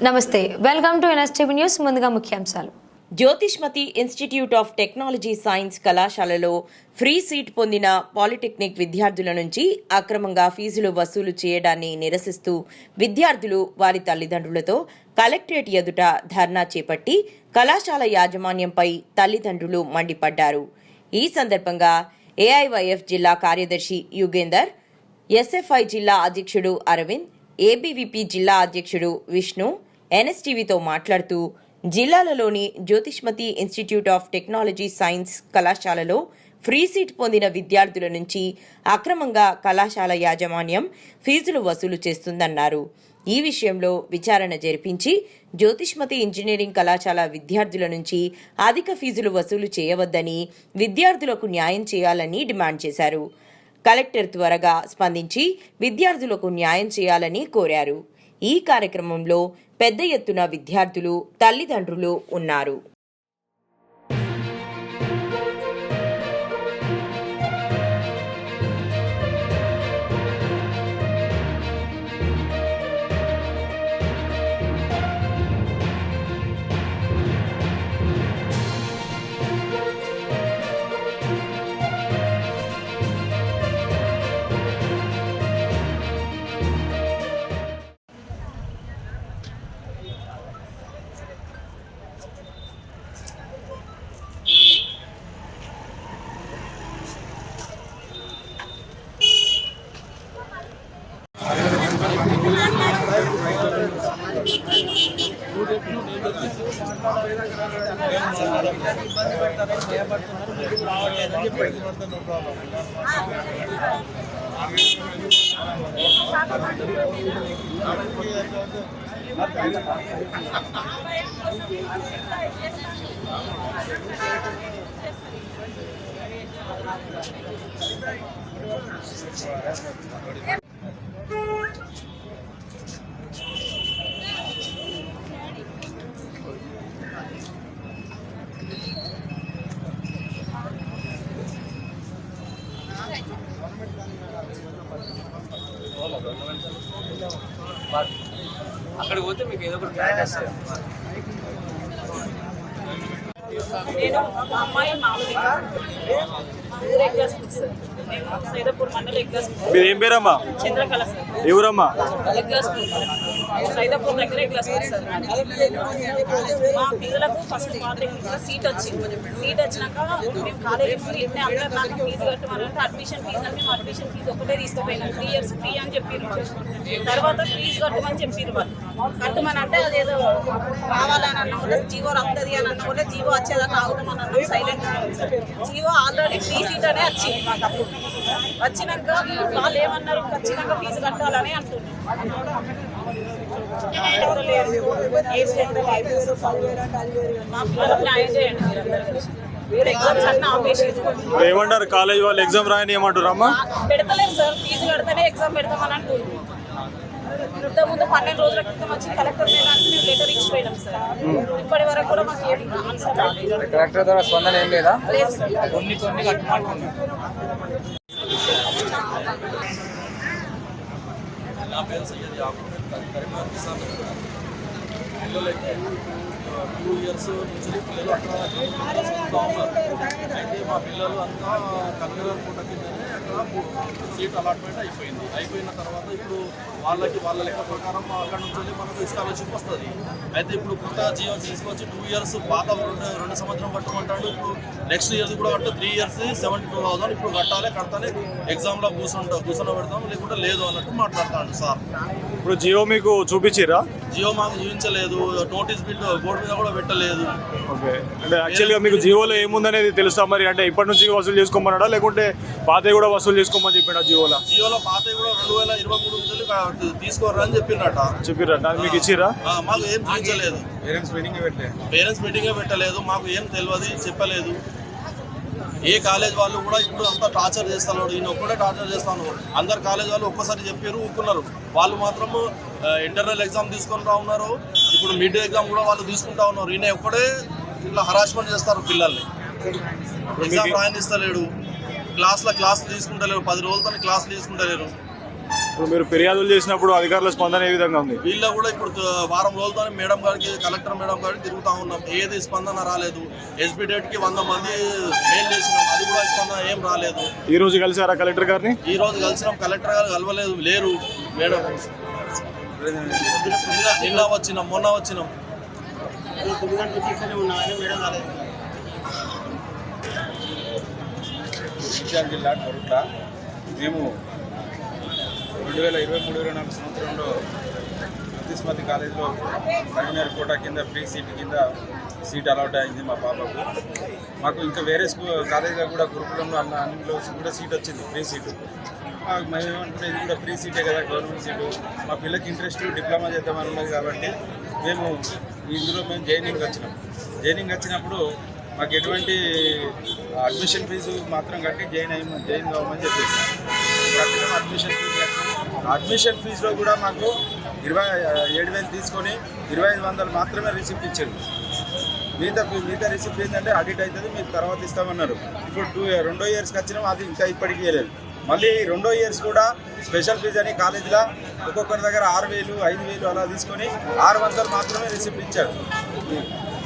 నమస్తే, welcome to NSTV news. ముందుగా ముఖ్యాంశాలు. Jyothishmathi institute of technology science కళాశాలలో ఫ్రీ సీట్ పొందిన పాలిటెక్నిక్ విద్యార్థుల నుంచి అక్రమంగా ఫీజులు వసూలు చేయడాన్ని నిరసిస్తూ విద్యార్థులు వారి తల్లిదండ్రులతో కలెక్టరేట్ ఎదుట ధర్నా చేపట్టి కళాశాల యాజమాన్యంపై తల్లిదండ్రులు మండిపడ్డారు. ఈ సందర్భంగా ఏఐవైఎఫ్ జిల్లా కార్యదర్శి యుగేందర్, ఎస్ఎఫ్ఐ జిల్లా అధ్యక్షుడు అరవింద్, ఏబీవీపీ జిల్లా అధ్యక్షుడు విష్ణు ఎన్ఎస్టీవీతో మాట్లాడుతూ జిల్లాలలోని Jyothishmathi institute of technology science కళాశాలలో ఫ్రీ సీట్ పొందిన విద్యార్థుల నుంచి అక్రమంగా కళాశాల యాజమాన్యం ఫీజులు వసూలు చేస్తుందన్నారు. ఈ విషయంలో విచారణ జరిపించి జ్యోతిష్మతి ఇంజనీరింగ్ కళాశాల విద్యార్థుల నుంచి అధిక ఫీజులు వసూలు చేయవద్దని, విద్యార్థులకు న్యాయం చేయాలని డిమాండ్ చేశారు. కలెక్టర్ త్వరగా స్పందించి విద్యార్థులకు న్యాయం చేయాలని కోరారు. ఈ కార్యక్రమంలో పెద్ద ఎత్తున విద్యార్థులు, తల్లిదండ్రులు ఉన్నారు. అక్కడికి పోతే మీకు ఏదో ఒకటి ప్లాన్ చేస్తారు. నేను మా అమ్మాయి మామూలుగా సైదాపూర్ మండల ఎగ్లాస్. మీరు ఏం పేరమ్మా? చంద్రకళ సార్. ఎవరమ్మా? ఎగ్లాస్ సైదాపూర్ దగ్గర ఎగ్లాస్ సార్. మా పిల్లలకు ఫస్ట్ పాలిటెక్నిక్ సీట్ వచ్చింది. సీట్ వచ్చినాక మేము కాలేజీ ముందు ఇంటే అందరూ నాకు ఫీజు కట్టమనంటే అడ్మిషన్ ఫీజు అని మేము అడ్మిషన్ ఫీజు ఒకటే తీసుకుపోయినాం. 3 years ఫ్రీ అని చెప్పారు. తర్వాత ఫీజు కట్టమని చెప్పారు. వాళ్ళు కట్టమని అంటే అదేదో కావాలని అన్న కూడా జీవో వస్తుంది అని అన్న కూడా జీవో వచ్చేదాకా ఆగుతామని అన్నాం. Silent GO already free seat అనే వచ్చింది మాకు. అప్పుడు వచ్చినాక వాళ్ళు ఏమన్నారు, ఖచ్చితంగా ఫీజు కట్టాలని అంటున్నారు. మా పిల్లలకు న్యాయం చేయండి మీరు. ఎగ్జామ్స్ అన్నీ ఆపేసి ఏమంటారు? కాలేజ్ వాళ్ళు ఎగ్జామ్ రాయని ఏమంటారు అమ్మా? పెడతలేదు సార్. ఫీజు కడితేనే ఎగ్జామ్ పెడతామని అంటున్నారు. ఇంతకుముందు 12 రోజుల క్రితం వచ్చి కలెక్టర్ మేడానికి మేము లెటర్ ఇచ్చిపోయినాం సార్. ఇప్పటి వరకు కూడా మాకు ఏం ఆన్సర్ రాలేదు. కలెక్టర్ ద్వారా స్పందన ఏం లేదా? లేదు సార్. కొన్ని కట్టుకుంటున్నాం. నా పేరు సయ్యద్ యాకూబ్, కరీంనగర్ కిసాన్. పిల్లలైతే 2 years నుంచి పిల్లలు అక్కడ చదువుతూ ఉన్నారు. అయితే మా పిల్లలు అంతా కరీంనగర్ కోట కిందనే అక్కడ సీట్ అలాట్మెంట్ అయిపోయింది. అయిపోయిన తర్వాత ఇప్పుడు వాళ్ళ లెక్క ప్రకారం అక్కడ నుంచి మనకు స్కాలర్షిప్ వస్తుంది. అయితే ఇప్పుడు కొత్త జీవో తీసుకొచ్చి 2 years పాత 2 సంవత్సరం కట్టమంటాడు. ఇప్పుడు నెక్స్ట్ ఇయర్ కూడా కట్టు 3 years 72,000 ఇప్పుడు కట్టాలి. ఎగ్జామ్లో కూర్చొని పెడతాం, లేకుంటే లేదు అన్నట్టు మాట్లాడతాడు సార్. ఇప్పుడు జియో మీకు చూపించిరా? జియో మాకు చూపించలేదు. నోటీస్ బోర్డు మీద కూడా పెట్టలేదు. ఓకే, అంటే యాక్చువల్గా మీకు జియోలో ఏముందనేది తెలుసా మరి? అంటే ఇప్పటి నుంచి వసూలు చేసుకోమన్నాడా, లేకుంటే పాతవి కూడా వసూలు చేసుకోమని చెప్పినా? జియోలో పాతవి కూడా 2023 నుంచి తీసుకోరని చెప్పిరట. మీకు ఇచ్చిరా? మాకు ఏం చూపించలేదు. పేరెంట్స్ మీటింగే పెట్టలేదు. మాకు ఏం తెలియదు, చెప్పలేదు. ఏ కాలేజ్ వాళ్ళు కూడా ఇప్పుడు అంతా టార్చర్ చేస్తున్నారు. ఈయన ఒక్కడే టార్చర్ చేస్తాను. అందరు కాలేజ్ వాళ్ళు ఒక్కసారి చెప్పారు, ఊరుకున్నారు. వాళ్ళు మాత్రం ఇంటర్నల్ ఎగ్జామ్ తీసుకుంటా ఉన్నారు. ఇప్పుడు మిడ్ ఎగ్జామ్ కూడా వాళ్ళు తీసుకుంటా ఉన్నారు. ఈయన ఒక్కడే ఇట్లా హరాస్మెంట్ చేస్తారు పిల్లల్ని. ఎగ్జామ్ రాయనిస్తలేడు. క్లాసులు తీసుకుంటలేరు. 10 రోజులతో క్లాసులు తీసుకుంటలేరు. ఇప్పుడు మీరు ఫిర్యాదులు చేసినప్పుడు అధికారుల స్పందన ఏ విధంగా ఉంది? వీళ్ళ కూడా ఇప్పుడు వారం రోజులతోనే మేడం గారికి, కలెక్టర్ మేడం గారికి తిరుగుతూ ఉన్నాం, ఏది స్పందన రాలేదు. ఎస్బీ డేట్కి 100 మంది మెయిల్ చేసినాం, అది కూడా స్పందన ఏం రాలేదు. ఈ రోజు కలిసారా కలెక్టర్ గారిని? ఈ రోజు కలిసినాం, కలెక్టర్ గారు కలవలేదు, లేరు మేడం. నిన్న వచ్చినాం, మొన్న వచ్చినాం. జగిత్యాల జిల్లా కొరుట్ల మేము 2023-24 సంవత్సరంలో జ్యోతిష్మతి కాలేజీలో కరీంనగర్ కోటా కింద ఫ్రీ సీట్ కింద సీట్ అలాట్ అయింది మా పాపకు. మాకు ఇంకా వేరే కాలేజీలో కూడా గురుకులంలో అన్నింటిలో కూడా సీట్ వచ్చింది, ఫ్రీ సీటు. మేము ఏమంటే ఇది కూడా ఫ్రీ సీటే కదా, గవర్నమెంట్ సీటు. మా పిల్లకి ఇంట్రెస్ట్ డిప్లొమా చేద్దామని ఉన్నది కాబట్టి మేము ఇందులో జాయినింగ్ వచ్చినాం. జాయినింగ్ వచ్చినప్పుడు మాకు ఎటువంటి అడ్మిషన్ ఫీజు మాత్రం కట్టి జాయిన్ కావమని చెప్పేసి కట్టినాం. అడ్మిషన్ ఫీజులో కూడా మాకు 27,000 తీసుకొని 2,500 మాత్రమే రిసిప్ట్ ఇచ్చారు. మిగతా రిసిప్ట్ ఏంటంటే ఆడిట్ అవుతుంది, మీకు తర్వాత ఇస్తామన్నారు. ఇప్పుడు 2 ఇయర్స్కి వచ్చినాం, అది ఇంకా ఇప్పటికీ ఇవ్వలేదు. మళ్ళీ 2 ఇయర్స్ కూడా స్పెషల్ ఫీజు అని కాలేజీలో ఒక్కొక్కరి దగ్గర 6,000, 5,000 అలా తీసుకొని 600 మాత్రమే రిసిప్ట్ ఇచ్చారు.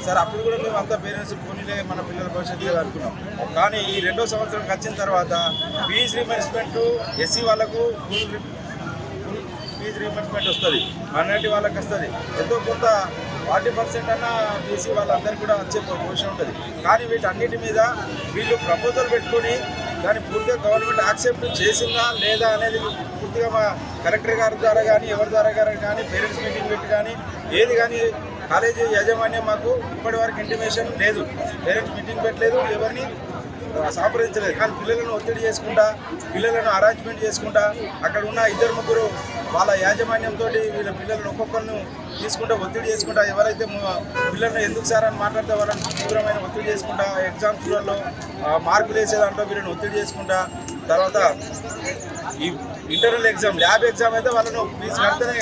సార్ అప్పుడు కూడా మేము అంతా పేరెంట్స్ పోనీలే మన పిల్లల భవిష్యత్తు అనుకున్నాం. కానీ ఈ 2వ సంవత్సరంకి వచ్చిన తర్వాత ఫీజు రీయింబర్స్మెంట్ ఎస్సీ వాళ్ళకు ఫీజు రీయింబర్స్మెంట్ వస్తుంది, మైనారిటీ వాళ్ళకి వస్తుంది, ఎంతో కొంత 40% అన్న బీసీ వాళ్ళందరికీ కూడా వచ్చే పొజిషన్ ఉంటుంది. కానీ వీటన్నిటి మీద వీళ్ళు ప్రపోజల్ పెట్టుకొని దాన్ని పూర్తిగా గవర్నమెంట్ యాక్సెప్ట్ చేసిందా లేదా అనేది పూర్తిగా మా కలెక్టర్ గారి ద్వారా కానీ ఎవరి ద్వారా కానీ పేరెంట్స్ మీటింగ్ పెట్టి కానీ ఏది కానీ కాలేజీ యాజమాన్యం మాకు ఇప్పటివరకు ఇంటిమేషన్ లేదు. పేరెంట్స్ మీటింగ్ పెట్టలేదు, ఎవరిని సంప్రదించలేదు. కానీ పిల్లలను ఒత్తిడి చేసుకుంటా, పిల్లలను అరేంజ్మెంట్ చేసుకుంటా, అక్కడ ఉన్న 2-3 వాళ్ళ యాజమాన్యంతో వీళ్ళ పిల్లలను ఒక్కొక్కరిని తీసుకుంటా ఒత్తిడి చేసుకుంటా, ఎవరైతే పిల్లలను ఎందుకు సార్ అని మాట్లాడితే వాళ్ళని తీవ్రమైన ఒత్తిడి చేసుకుంటా, ఎగ్జామ్స్లలో మార్కులు వేసేదాంట్లో వీళ్ళని ఒత్తిడి చేసుకుంటా, తర్వాత ఈ ఇంటర్నల్ ఎగ్జామ్, ల్యాబ్ ఎగ్జామ్ అయితే వాళ్ళను ఫీజు కడితేనే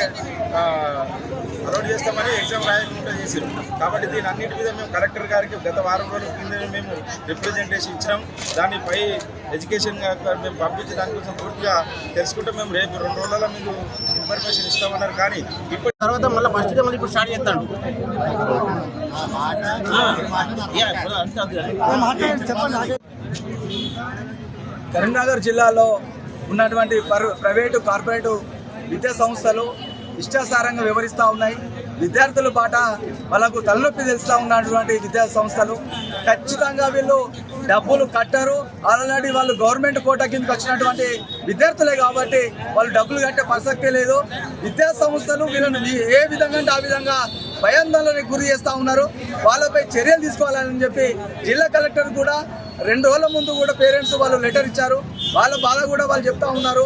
అలౌట్ చేస్తామని ఎగ్జామ్ రాయకుండా చేసారు. కాబట్టి దీని అన్నింటి మీద మేము కలెక్టర్ గారికి గత వారం రోజుల కింద మేము రిప్రజెంటేషన్ ఇచ్చినాం. దాన్ని పై ఎడ్యుకేషన్ మేము పంపించి దానికోసం పూర్తిగా తెలుసుకుంటే మేము రేపు 2 రోజులలో మీకు ఇన్ఫర్మేషన్ ఇస్తామన్నారు. కానీ ఇప్పుడు తర్వాత మళ్ళీ ఫస్ట్ డే మళ్ళీ ఇప్పుడు స్టార్ట్ చేస్తాను. కరీంనగర్ జిల్లాలో ఉన్నటువంటి ప్రైవేటు కార్పొరేటు విద్యా సంస్థలు ఇష్టాసారంగా వ్యవహరిస్తూ ఉన్నాయి. విద్యార్థుల పాట వాళ్ళకు తలనొప్పి తెలుస్తూ ఉన్నటువంటి విద్యా సంస్థలు ఖచ్చితంగా వీళ్ళు డబ్బులు కట్టరు. ఆల్రెడీ వాళ్ళు గవర్నమెంట్ కోటా కిందకి వచ్చినటువంటి విద్యార్థులే కాబట్టి వాళ్ళు డబ్బులు కట్టే ప్రసక్తే లేదు. విద్యా సంస్థలు వీళ్ళని ఏ విధంగా అంటే ఆ విధంగా భయాందోళనకు గురి చేస్తూ ఉన్నారు. వాళ్ళపై చర్యలు తీసుకోవాలని చెప్పి జిల్లా కలెక్టర్ కూడా 2 రోజుల ముందు కూడా పేరెంట్స్ వాళ్ళు లెటర్ ఇచ్చారు. వాళ్ళ బాధ కూడా వాళ్ళు చెప్తా ఉన్నారు.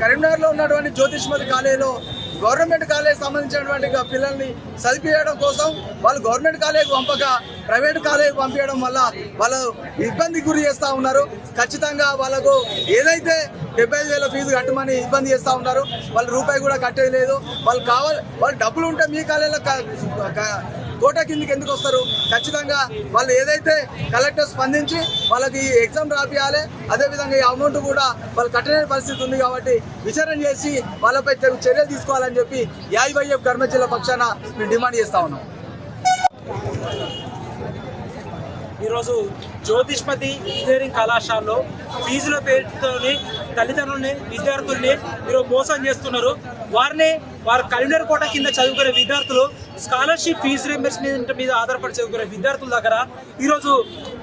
కరీంనగర్లో ఉన్నటువంటి జ్యోతిష్మతి కాలేజీలో గవర్నమెంట్ కాలేజ్ సంబంధించినటువంటి పిల్లల్ని చదివించడం కోసం వాళ్ళు గవర్నమెంట్ కాలేజ్ పంపక ప్రైవేట్ కాలేజ్ పంపించడం వల్ల వాళ్ళు ఇబ్బందికి గురి చేస్తూ ఉన్నారు. ఖచ్చితంగా వాళ్ళకు ఏదైతే 75,000 ఫీజు కట్టమని ఇబ్బంది చేస్తూ ఉన్నారు, వాళ్ళు రూపాయి కూడా కట్టేది లేదు. వాళ్ళు డబ్బులు ఉంటే మీ కాలేజీలో కోటా కిందకి ఎందుకు వస్తారు? ఖచ్చితంగా వాళ్ళు ఏదైతే కలెక్టర్ స్పందించి వాళ్ళకి ఎగ్జామ్ రాపియాలి, అదేవిధంగా ఈ అమౌంట్ కూడా వాళ్ళు కట్టలేని పరిస్థితి ఉంది కాబట్టి విచారణ చేసి వాళ్ళపై చర్యలు తీసుకోవాలని చెప్పి YYF కర్నూలు జిల్లా పక్షాన మేము డిమాండ్ చేస్తా ఉన్నాం. ఈరోజు జ్యోతిష్మతి ఇంజనీరింగ్ కళాశాలలో ఫీజుల పేరుతోని తల్లిదండ్రుల్ని విద్యార్థుల్ని ఈరోజు మోసం చేస్తున్నారు. వారు కరీంనగర్ కోట కింద చదువుకునే విద్యార్థులు స్కాలర్షిప్ ఫీజు రీయింబర్స్మెంట్ మీద ఆధారపడి చదువుకునే విద్యార్థుల దగ్గర ఈరోజు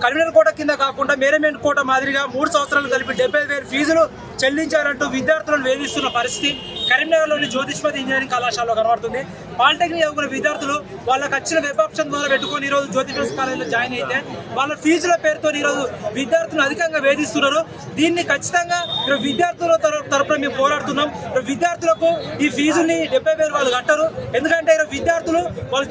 కరీంనగర్ కోట కింద కాకుండా మేనేజ్మెంట్ కోట మాదిరిగా 3 సంవత్సరాలు కలిపి 70,000 ఫీజులు చెల్లించాలంటూ విద్యార్థులను వేధిస్తున్న పరిస్థితి కరీంనగర్లోని జ్యోతిష్మతి ఇంజనీరింగ్ కళాశాలలో కనబడుతుంది. పాలిటెక్నిక్ చదువుకునే విద్యార్థులు వాళ్ళకి వచ్చిన వెబ్ ఆప్షన్ ద్వారా పెట్టుకొని ఈరోజు జ్యోతిష్మతి కాలేజీలో జాయిన్ అయితే వాళ్ళ ఫీజుల పేరుతో ఈరోజు విద్యార్థులను అధికంగా వేధిస్తున్నారు. దీన్ని ఖచ్చితంగా ఈరోజు విద్యార్థుల తరపున మేము పోరాడుతున్నాం. విద్యార్థులకు ఈ ఫీజుని 70,000 వాళ్ళు కట్టరు. ఎందుకంటే ఈరోజు విద్యార్థులు వాళ్ళు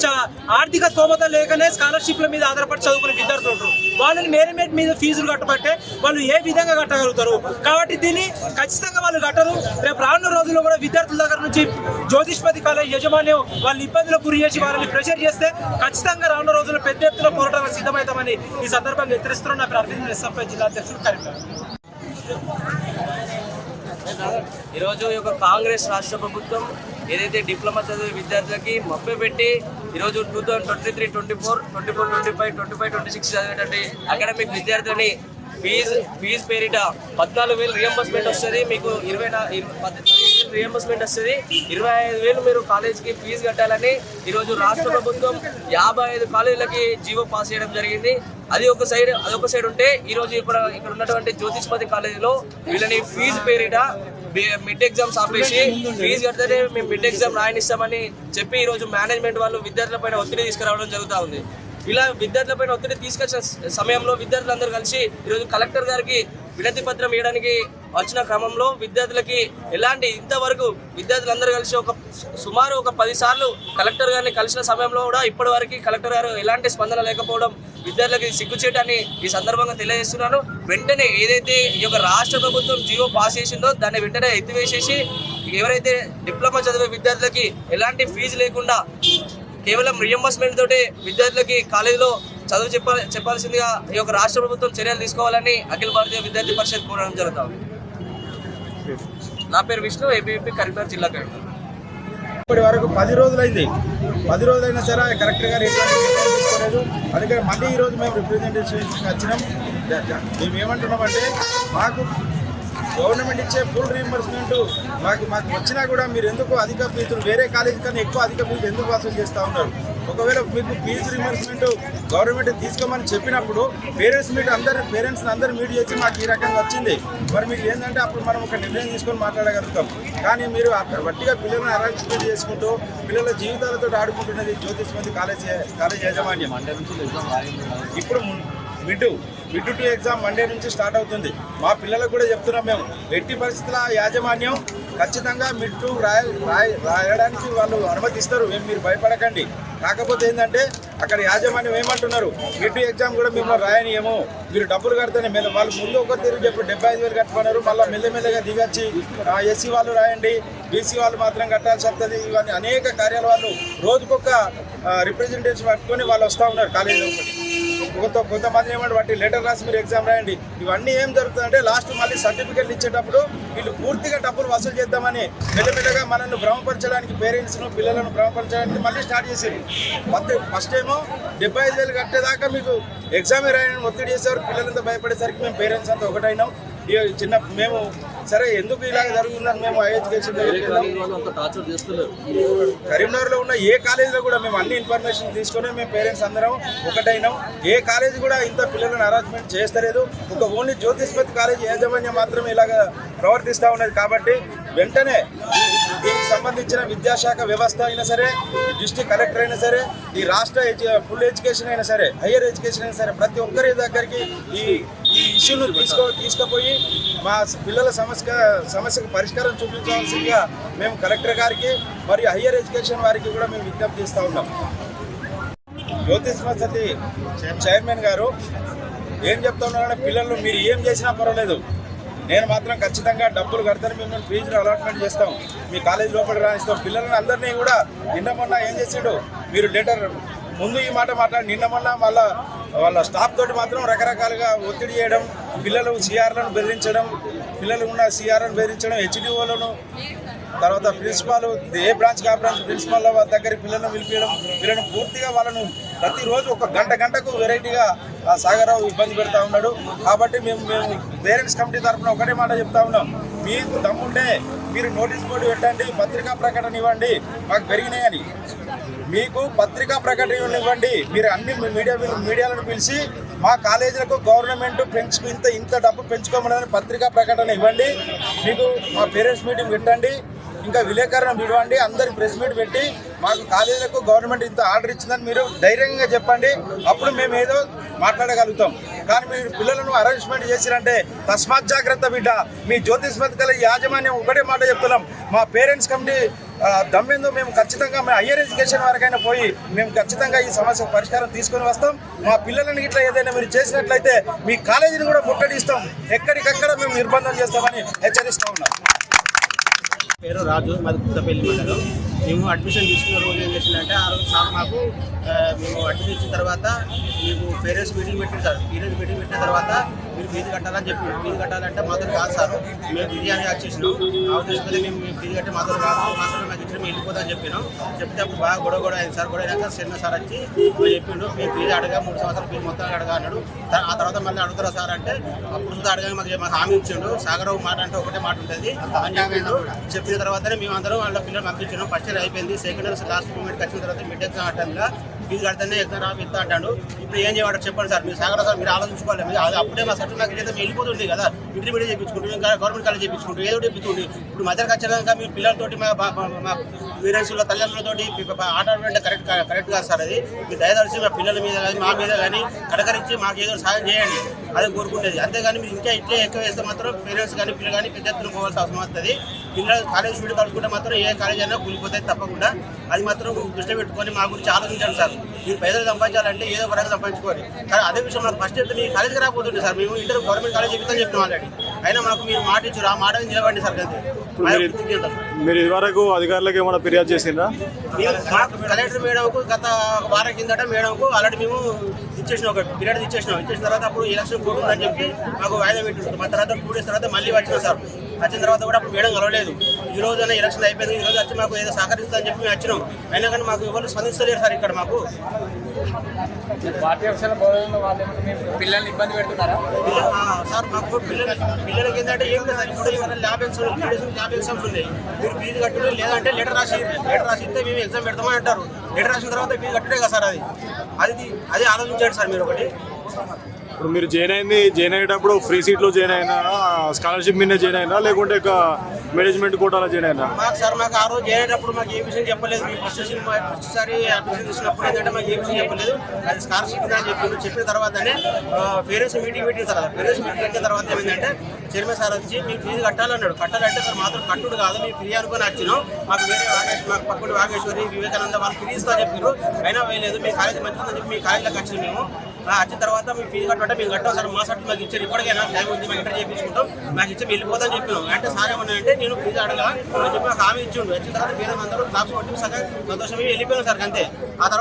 ఆర్థిక స్తోమత లేకనే స్కాలర్షిప్ల మీద ఆధారపడి చదువుకునే విద్యార్థులు ఉంటారు. వాళ్ళని మేనేజ్మెంట్ మీద ఫీజులు కట్టబట్టే వాళ్ళు ఏ విధంగా కట్టగలుగుతారు. కాబట్టి దీన్ని ఖచ్చితంగా వాళ్ళు కట్టరు. రేపు రానున్న రోజుల్లో కూడా విద్యార్థుల దగ్గర నుంచి జ్యోతిష్మతి కాలేజ్ యాజమాన్యం వాళ్ళని ఇబ్బందులకు గురి చేసి వాళ్ళని ప్రెషర్ చేస్తే ఖచ్చితంగా రానున్న రోజుల్లో పెద్ద ఎత్తున పోరాటానికి సిద్ధమవుతామని ఈ సందర్భంగా హెచ్చరిస్తున్నాం. నా ప్రతినిధి SFI జిల్లా అధ్యక్షుడు కరీంనగర్. ఈరోజు ఈ యొక్క కాంగ్రెస్ రాష్ట్ర ప్రభుత్వం ఏదైతే డిప్లొమా చదివే విద్యార్థులకి మభ్యపెట్టి ఈరోజు 2023, 24, 25, 26 చదివేటువంటి అకాడమిక్ విద్యార్థులని ఫీజు పేరిట 14,000 రియంబర్స్మెంట్ వస్తుంది, మీకు 15,000 రియంబర్స్మెంట్ వస్తుంది, 25,000 మీరు కాలేజ్కి ఫీజు కట్టాలని ఈరోజు రాష్ట్ర ప్రభుత్వం 55 కాలేజీలకి జీవో పాస్ చేయడం జరిగింది. అదొక సైడ్ ఉంటే ఈరోజు ఇక్కడ ఉన్నటువంటి జ్యోతిష్మతి కాలేజీలో వీళ్ళని ఫీజు పేరిట మిడ్ ఎగ్జామ్స్ ఆపేసి ఫీజు కడితేనే మేము మిడ్ ఎగ్జామ్ రాయనిస్తామని చెప్పి ఈరోజు మేనేజ్మెంట్ వాళ్ళు విద్యార్థులపైన ఒత్తిడి తీసుకురావడం జరుగుతూ ఉంది. ఇలా విద్యార్థులపైన ఒత్తిడి తీసుకొచ్చిన సమయంలో విద్యార్థులందరూ కలిసి ఈరోజు కలెక్టర్ గారికి వినతి పత్రం ఇవ్వడానికి వచ్చిన క్రమంలో విద్యార్థులకి ఇంతవరకు విద్యార్థులందరూ కలిసి సుమారు 10 సార్లు కలెక్టర్ గారిని కలిసిన సమయంలో కూడా ఇప్పటి వరకు కలెక్టర్ గారు ఎలాంటి స్పందన లేకపోవడం విద్యార్థులకి సిగ్గుచేటని ఈ సందర్భంగా తెలియజేస్తున్నాను. వెంటనే ఏదైతే ఈ యొక్క రాష్ట్ర ప్రభుత్వం జీవో పాస్ చేసిందో దాన్ని వెంటనే ఎత్తివేసేసి ఎవరైతే డిప్లొమా చదివే విద్యార్థులకి ఎలాంటి ఫీజు లేకుండా కేవలం రియంబర్స్మెంట్ తోటి విద్యార్థులకి కాలేజీలో చదువు చెప్పాల్సిందిగా ఈ యొక్క రాష్ట్ర ప్రభుత్వం చర్యలు తీసుకోవాలని అఖిల భారతీయ విద్యార్థి పరిషత్ కోరడం జరుగుతుంది. నా పేరు విష్ణు, ఏబీవీపీ కరీంనగర్ జిల్లా కలెక్టర్. ఇప్పటి వరకు 10 రోజులైంది. 10 రోజులైనా సరే కలెక్టర్ గారు ఎట్లాంటి నిర్ణయం తీసుకోలేదు. అందుకని మళ్ళీ ఈరోజు మేము రిప్రజెంటేషన్కి వచ్చినాం. మేము ఏమంటున్నామంటే మాకు గవర్నమెంట్ ఇచ్చే ఫుల్ రీయింబర్స్మెంట్ మాకు వచ్చినా కూడా మీరు ఎందుకు అధిక ఫీజులు వేరే కాలేజీ కన్నా ఎక్కువ అధిక ఫీజు ఎందుకు వసూలు చేస్తూ ఉన్నారు? ఒకవేళ మీకు ఫీజు రీయింబర్స్మెంట్ గవర్నమెంట్ తీసుకోమని చెప్పినప్పుడు పేరెంట్స్ అందరూ మీట్ చేసి మాకు ఈ రకంగా వచ్చింది, మరి మీకు ఏంటంటే అప్పుడు మనం ఒక నిర్ణయం తీసుకొని మాట్లాడగలుగుతాం. కానీ మీరు వట్టిగా పిల్లలను అరేంజ్మెంట్ చేసుకుంటూ పిల్లల జీవితాలతో ఆడుకుంటున్నది జ్యోతిష్మతి కాలేజ్ యాజమాన్యం. ఇప్పుడు మిడ్ టు ఎగ్జామ్ మండే నుంచి స్టార్ట్ అవుతుంది. మా పిల్లలకు కూడా చెప్తున్నాం, మేము ఎట్టి పరిస్థితుల యాజమాన్యం ఖచ్చితంగా మిడ్ టు రాయడానికి వాళ్ళు అనుమతిస్తారు, మీరు భయపడకండి. కాకపోతే ఏంటంటే అక్కడ యాజమాన్యం ఏమంటున్నారు, మిడ్ టు ఎగ్జామ్ కూడా మిమ్మల్ని రాయనియేమో, మీరు డబ్బులు కడితేనే వాళ్ళు ముందు ఒక తిరిగి చెప్పి 75,000 కట్టుకున్నారు, మళ్ళీ మెల్లమెల్లగా దిగొచ్చి ఎస్సీ వాళ్ళు రాయండి, బీసీ వాళ్ళు మాత్రం కట్టాల్సి వస్తుంది. ఇవన్నీ అనేక కార్యాల వాళ్ళు రోజుకొక రిప్రజెంటేషన్ పట్టుకొని వాళ్ళు వస్తూ ఉన్నారు కాలేజీలో. కొంతమంది ఏమంటే వాటి లెటర్ రాసి మీరు ఎగ్జామ్ రాయండి. ఇవన్నీ ఏం జరుగుతుందంటే లాస్ట్ మళ్ళీ సర్టిఫికెట్లు ఇచ్చేటప్పుడు వీళ్ళు పూర్తిగా డబ్బులు వసూలు చేద్దామని మెల్లమెల్లగా మనల్ని భ్రమపరచడానికి, పేరెంట్స్ను పిల్లలను భ్రమపరచడానికి మళ్ళీ స్టార్ట్ చేశారు. ఫస్ట్ ఏమో 75,000 కట్టేదాకా మీకు ఎగ్జామే రాయని ఒత్తిడి చేసేవారు. పిల్లలంతా భయపడేసరికి మేము పేరెంట్స్ అంతా ఒకటైనాం. మేము సరే ఎందుకు ఇలాగ జరుగుతుందని మేము ఎడ్యుకేషన్ కరీంనగర్లో ఉన్న ఏ కాలేజీలో కూడా మేము అన్ని ఇన్ఫర్మేషన్ తీసుకొని మేము పేరెంట్స్ అందరం ఒకటైనాం. ఏ కాలేజీ కూడా ఇంత పిల్లలను హరాస్మెంట్ చేస్తలేదు. ఓన్లీ జ్యోతిష్మతి కాలేజీ యాజమాన్యం మాత్రమే ఇలాగ ప్రవర్తిస్తూ ఉన్నది. కాబట్టి వెంటనే దీనికి సంబంధించిన విద్యాశాఖ వ్యవస్థ అయినా సరే, డిస్ట్రిక్ట్ కలెక్టర్ అయినా సరే, ఈ రాష్ట్ర ఫుల్ ఎడ్యుకేషన్ అయినా సరే, హయ్యర్ ఎడ్యుకేషన్ అయినా సరే, ప్రతి ఒక్కరి దగ్గరికి ఈ ఇష్యూను తీసుకుపోయి మా పిల్లల సమస్యకు పరిష్కారం చూపించవలసిందిగా మేము కలెక్టర్ గారికి మరియు హయ్యర్ ఎడ్యుకేషన్ వారికి కూడా మేము విజ్ఞప్తి చేస్తూ ఉన్నాం. జ్యోతిష్మతి చైర్మన్ గారు ఏం చెప్తా ఉన్నారంటే, పిల్లలు మీరు ఏం చేసినా పర్వాలేదు, నేను మాత్రం ఖచ్చితంగా డబ్బులు కడతాను, మిమ్మల్ని ఫీజులు అలాట్మెంట్ చేస్తాం, మీ కాలేజీ లోపలికి రాణిస్తాం. పిల్లలను అందరినీ కూడా నిన్న మొన్న ఏం చేసాడు, మీరు లెటర్ ముందు ఈ మాట మాట్లాడి నిన్న మొన్న వాళ్ళ స్టాఫ్ తోటి మాత్రం రకరకాలుగా ఒత్తిడి చేయడం, పిల్లలు సిఆర్లను బెదిరించడం, పిల్లలు ఉన్న సిఆర్లను బెదిరించడం, హెచ్డిఓలను, తర్వాత ప్రిన్సిపాల్ ఏ బ్రాంచ్ ఆ బ్రాంచ్ ప్రిన్సిపాల్ దగ్గర పిల్లలను పిలిపించడం, పిల్లలను పూర్తిగా వాళ్ళను ప్రతిరోజు ఒక గంటకు వెరైటీగా సాగరావు ఇబ్బంది పెడతా ఉన్నాడు. కాబట్టి మేము పేరెంట్స్ కమిటీ తరఫున ఒకటే మాట చెప్తా ఉన్నాం, మీకు దమ్ముంటే మీరు నోటీస్ బోర్డు పెట్టండి, పత్రికా ప్రకటన ఇవ్వండి, మాకు పెరిగినాయని. మీకు పత్రికా ప్రకటన ఇవ్వండి, మీరు అన్ని మీడియాలను పిలిచి మా కాలేజీలకు గవర్నమెంట్ ఇంత డబ్బు పెంచుకోమని పత్రికా ప్రకటన ఇవ్వండి, మీకు మా పేరెంట్స్ మీటింగ్ పెట్టండి, ఇంకా విలేకరులను పిలవండి, అందరికి ప్రెస్ మీట్ పెట్టి మాకు కాలేజీలకు గవర్నమెంట్ ఇంత ఆర్డర్ ఇచ్చిందని మీరు ధైర్యంగా చెప్పండి, అప్పుడు మేము ఏదో మాట్లాడగలుగుతాం. కానీ మీరు పిల్లలను అరేంజ్మెంట్ చేసిరంటే తస్మాత్ జాగ్రత్త బిడ్డ. మీ జ్యోతిష్మతి కళ యాజమాన్యం ఒకటే మాట చెప్తున్నాం, మా పేరెంట్స్ కమిటీ దమ్మేందో మేము ఖచ్చితంగా హయ్యర్ ఎడ్యుకేషన్ వరకైనా పోయి మేము ఖచ్చితంగా ఈ సమస్యకు పరిష్కారం తీసుకొని వస్తాం. మా పిల్లలను ఇట్లా ఏదైనా మీరు చేసినట్లయితే మీ కాలేజీని కూడా ముట్టడిస్తాం, ఎక్కడికక్కడ మేము నిర్బంధం చేస్తామని హెచ్చరిస్తూ ఉన్నాం. పేరు రాజు, మాది పుత్తపల్లి మండలం. మేము అడ్మిషన్ తీసుకున్న రోజు ఏం చేసిందంటే, ఆ రోజు సార్ మాకు మేము అడ్మిషన్ ఇచ్చిన తర్వాత మీకు పేరెంట్స్ మీటింగ్ పెట్టింది సార్. పేరెంట్స్ మీటింగ్ పెట్టిన తర్వాత మీరు ఫీజు కట్టాలని చెప్పి ఫీజు కట్టాలంటే మాత్రం కాదు సార్, మేము బిర్యానీ వచ్చేసినాం, ఆ ఉద్దేశం మీద మేము ఫీజు కట్టి మాత్రం కాదు, మా సార్ మాకు ఇచ్చిన మేము వెళ్ళిపోతామని చెప్పినాం. చెప్తే అప్పుడు బాగా గొడవ అయింది సార్. గొడవ అయినాక చిన్న సార్ వచ్చి చెప్పిండు, మేము ఫీజు అడగా 3 సంవత్సరాలు ఫీజు మొత్తం అడగా అన్నాడు. ఆ తర్వాత మళ్ళీ అడుగుతారా సార్ అంటే అప్పుడు అడగా మాకు హామీ ఇచ్చిండు. సాగరావు మాట అంటే ఒకటే మాట ఉంటుంది అని చెప్పిండు. చెప్పిన తర్వాతనే మేము అందరం వాళ్ళ పిల్లలు పంపించినాం. ఫస్ట్ ఇయర్ అయిపోయింది, సెకండ్ ఇయర్ లాస్ట్ మూమెంట్కి వచ్చిన తర్వాత మిడ్ ఎగ్జామ్ టైంలో ఫీజు కడితేనే ఎగ్జామ్ రాసి ఇస్తా అంటాడు. ఇప్పుడు ఏం చేయమంటారు చెప్పండి సార్, మీరు సాగరావు సార్ మీరు ఆలోచించుకోవాలి. అది అప్పుడే మా సర్టిఫికేట్ అయితే వెళ్ళిపోతుంది కదా, ఇంటర్మీడియట్ చేయించుకుంటాం, ఇంకా గవర్నమెంట్ కాలేజ్ చేయించుకుంటాం, ఏదో చేయించుకుంటాం. ఇప్పుడు మధ్యలో వచ్చాక మీ పిల్లలతోటి మా పేరెంట్స్లో తల్లిదండ్రులతోటి ఆట ఆడమంటే కరెక్ట్ కాదు సార్. అది మీరు దయదలిచి మా పిల్లల మీద కానీ మా మీద కానీ కడకరించి మాకు ఏదో సాయం చేయండి, అదే కోరుకుంటుంది. అంతేగాని మీరు ఇంకా ఇట్లే ఎక్కువ వేస్తే మాత్రం పేరెంట్స్ కానీ పిల్లలు కానీ పెద్ద ఎత్తున పోవాల్సిన అవసరం వస్తుంది. పిల్లలు కాలేజ్ ఫీల్డ్ కలుసుకుంటే మాత్రం ఏ కాలేజ్ అయినా కూలిపోతాయి తప్పకుండా. అది మాత్రం దృష్టి పెట్టుకొని మా గురించి ఆలోచించండి సార్. మీరు పేదలు సంపాదించాలంటే ఏదో పరంగా సంపాదించుకోవాలి. కానీ అదే విషయం నాకు ఫస్ట్ అయితే మీ కాలేజీకి రాకపోతుండే సార్. మేము ఇంటర్ గవర్నమెంట్ కాలేజ్ చెప్తాను చెప్పినాం ఆల్రెడీ. అయినా మాకు మీరు మాట ఇచ్చారు, ఆ మాట నిలబండి సార్. మీరు ఇదివరకు అధికారులకు ఏమైనా ఫిర్యాదు చేసిందా? మాకు కలెక్టర్ మేడంకు గత వారం కిందట మేడంకు ఆల్రెడీ మేము ఇచ్చేసినాం, ఒక పీరియడ్ ఇచ్చేసిన తర్వాత అప్పుడు ఎలక్షన్ కోడ్ ఉందని చెప్పి మాకు వాయిదా పెట్టింది. మా తర్వాత 2 డేస్ తర్వాత మళ్ళీ వచ్చినాం సార్. వచ్చిన తర్వాత కూడా అప్పుడు మేడం కలవలేదు. ఈ రోజున ఎలక్షన్ అయిపోయింది, ఈ రోజు వచ్చి మాకు ఏదో సహకరిస్తుందని చెప్పి మేము వచ్చినాం. అయినా కానీ మాకు ఎవరు స్పందిస్తలేరు సార్. ఇక్కడ మాకు పిల్లల్ని ఇబ్బంది పెడుతున్నారా సార్? మాకు పిల్లలకి ఏంటంటే ఏం లేదు సార్. ఇప్పుడు ఇవాళ ల్యాబ్ ఎగ్జామ్స్ ఉన్నాయి, మీరు ఫీజు కట్టడం లేదంటే లెటర్ రాసి ఇస్తే మేము ఎగ్జామ్ పెడతామని అంటారు. లెటర్ రాసిన తర్వాత ఫీజు కట్టడే కదా సార్. అది ఆలోచించండి సార్ మీరు ఒకటి. ఇప్పుడు మీరు జాయిన్ అయ్యేటప్పుడు ఫ్రీ సీట్లో జాయిన్ అయినా, స్కాలర్షిప్ మీద జాయిన్ అయినా, లేకుంటే మేనేజ్మెంట్ కోటాలో జాయిన్ అయినా? మాకు ఆ రోజు జాయిన్ అయ్యేటప్పుడు మాకు ఏ విషయం చెప్పలేదు. మేము ఫస్ట్ సారి అడ్మిషన్ తీసుకున్నప్పుడు ఏంటంటే మాకు ఏ విషయం చెప్పలేదు. అది స్కాలర్షిప్ అని చెప్పిన తర్వాతనే పేరెంట్స్ మీటింగ్ పెట్టింది సార్. పేరెంట్స్ మీటింగ్ పెట్టిన తర్వాత ఏమైందంటే చైర్మన్ సార్ వచ్చి మీకు ఫీజు కట్టాలన్నాడు. కట్టాలంటే సార్ మాత్రం కట్టుడు కాదు, మేము ఫ్రీ అనుకుని వచ్చినాం. మాకు వేరే మాకు పక్కన వాగేశ్వరి, వివేకానంద వాళ్ళు ఫ్రీ ఇస్తా చెప్పారు. అయినా వేయలేదు. మీ కాలేజీ మంచిదని చెప్పి మీ కాలేజీలోకి వచ్చినాం. మేము వచ్చిన తర్వాత మేము ఫీజు కట్టమంటే మేము కట్టాం సార్. మా సర్టిఫికేట్ మాకు ఇచ్చారు. ఇప్పటికైనా టైం ఉంది, మేము ఎంటర్ చేయించుకుంటాం, మాకు ఇచ్చి వెళ్ళిపోతాం చెప్పినాం. అంటే సార్ ఏమన్నా అంటే నేను ఫీజు అడగా అని చెప్పి మాకు హామీ ఇచ్చిండు. వచ్చిన తర్వాత వేరే అందరూ క్లాస్ కొట్టి సగం సంతోషమే వెళ్ళిపోయాం సార్. అంతే. ఆ తర్వాత